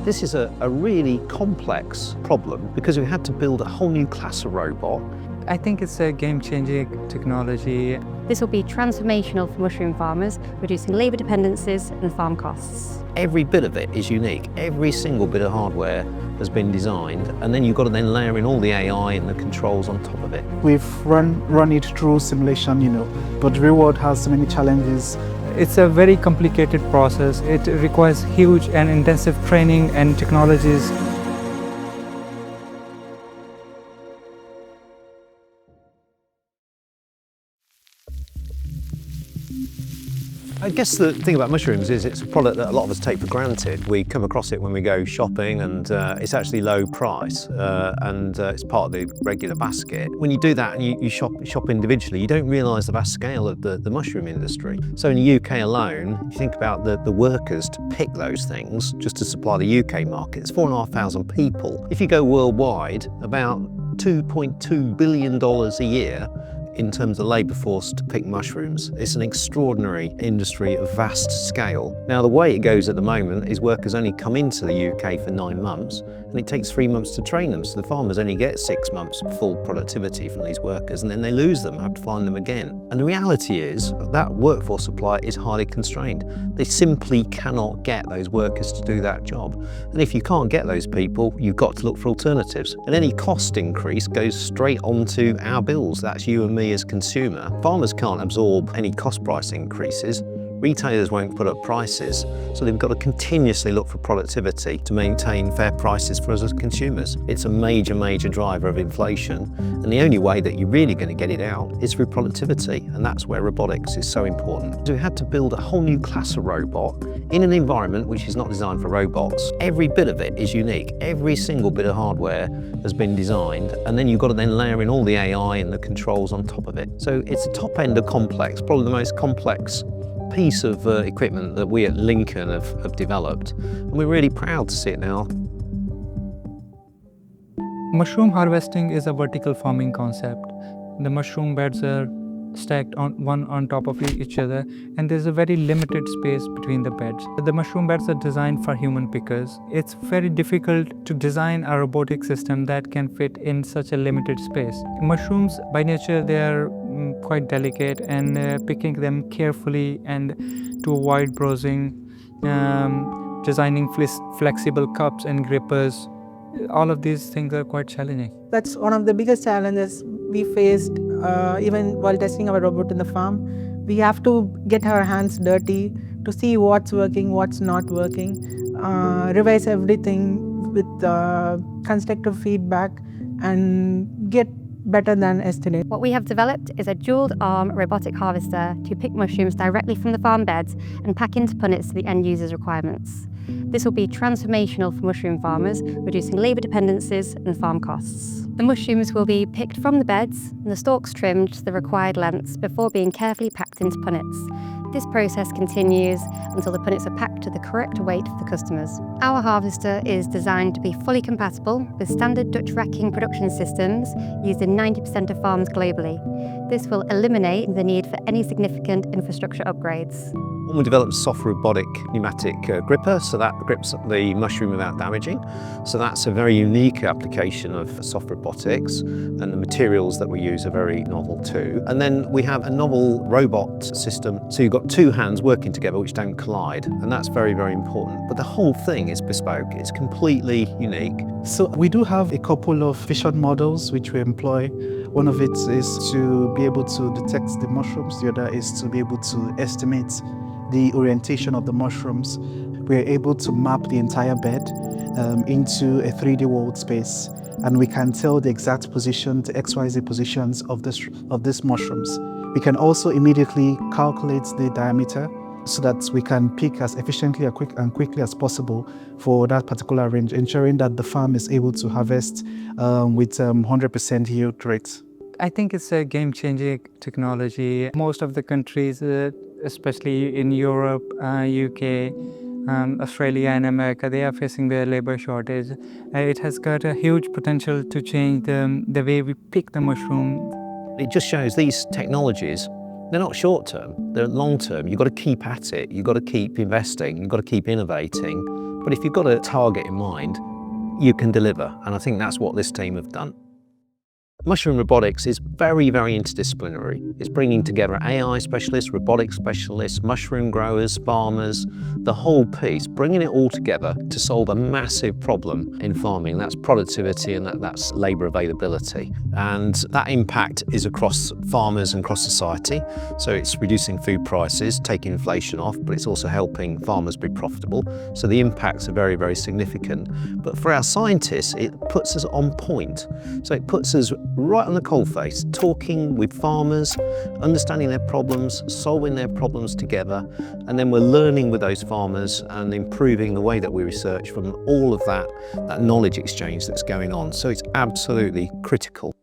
This is a really complex problem because we had to build a whole new class of robot. I think it's a game-changing technology. This will be transformational for mushroom farmers, reducing labour dependencies and farm costs. Every bit of it is unique. Every single bit of hardware has been designed, and then you've got to then layer in all the AI and the controls on top of it. We've run it through simulation, but the real world has so many challenges. It's a very complicated process. It requires huge and intensive training and technologies. I guess the thing about mushrooms is it's a product that a lot of us take for granted. We come across it when we go shopping, and it's actually low price, and it's part of the regular basket. When you do that and you shop individually, you don't realise the vast scale of the mushroom industry. So in the UK alone, you think about the workers to pick those things just to supply the UK market. It's 4,500 people. If you go worldwide, about $2.2 billion a year in terms of labour force to pick mushrooms. It's an extraordinary industry of vast scale. Now, the way it goes at the moment is workers only come into the UK for 9 months, and it takes 3 months to train them. So the farmers only get 6 months of full productivity from these workers, and then they lose them, have to find them again. And the reality is that workforce supply is highly constrained. They simply cannot get those workers to do that job. And if you can't get those people, you've got to look for alternatives. And any cost increase goes straight onto our bills. That's you and me as consumer. Farmers can't absorb any cost price increases. Retailers won't put up prices, so they've got to continuously look for productivity to maintain fair prices for us as consumers. It's a major, major driver of inflation, and the only way that you're really going to get it out is through productivity, and that's where robotics is so important. So we had to build a whole new class of robot in an environment which is not designed for robots. Every bit of it is unique. Every single bit of hardware has been designed, and then you've got to then layer in all the AI and the controls on top of it. So it's a top end of complex, probably the most complex piece of equipment that we at Lincoln have developed, and we're really proud to see it now. Mushroom harvesting is a vertical farming concept. The mushroom beds are stacked one on top of each other, and there's a very limited space between the beds. The mushroom beds are designed for human pickers. It's very difficult to design a robotic system that can fit in such a limited space. Mushrooms, by nature, they are quite delicate, and picking them carefully and to avoid bruising, designing flexible cups and grippers, all of these things are quite challenging. That's one of the biggest challenges we faced even while testing our robot in the farm. We have to get our hands dirty to see what's working, what's not working, revise everything with constructive feedback and get better than yesterday. What we have developed is a dual-arm robotic harvester to pick mushrooms directly from the farm beds and pack into punnets to the end user's requirements. This will be transformational for mushroom farmers, reducing labour dependencies and farm costs. The mushrooms will be picked from the beds and the stalks trimmed to the required lengths before being carefully packed into punnets. This process continues until the punnets are packed to the correct weight for the customers. Our harvester is designed to be fully compatible with standard Dutch racking production systems used in 90% of farms globally. This will eliminate the need for any significant infrastructure upgrades. We developed a soft robotic pneumatic gripper, so that grips the mushroom without damaging. So that's a very unique application of soft robotics, and the materials that we use are very novel too. And then we have a novel robot system, so you've got two hands working together which don't collide, and that's very, very important. But the whole thing is bespoke, it's completely unique. So we do have a couple of vision models which we employ. One of it is to be able to detect the mushrooms, the other is to be able to estimate the orientation of the mushrooms. We're able to map the entire bed into a 3D world space, and we can tell the exact position, the XYZ positions of these mushrooms. We can also immediately calculate the diameter so that we can pick as efficiently and quickly as possible for that particular range, ensuring that the farm is able to harvest with 100% yield rates. I think it's a game-changing technology. Most of the countries, especially in Europe, UK, Australia and America, they are facing their labor shortage. It has got a huge potential to change the way we pick the mushroom. It just shows these technologies They're not short term, they're long term. You've got to keep at it, you've got to keep investing, you've got to keep innovating. But if you've got a target in mind, you can deliver. And I think that's what this team have done. Mushroom robotics is very, very interdisciplinary. It's bringing together AI specialists, robotic specialists, mushroom growers, farmers, the whole piece, bringing it all together to solve a massive problem in farming. That's productivity and that's labour availability. And that impact is across farmers and across society. So it's reducing food prices, taking inflation off, but it's also helping farmers be profitable. So the impacts are very, very significant. But for our scientists, it puts us on point. So it puts us right on the coalface, talking with farmers, understanding their problems, solving their problems together, and then we're learning with those farmers and improving the way that we research from all of that knowledge exchange that's going on. So it's absolutely critical.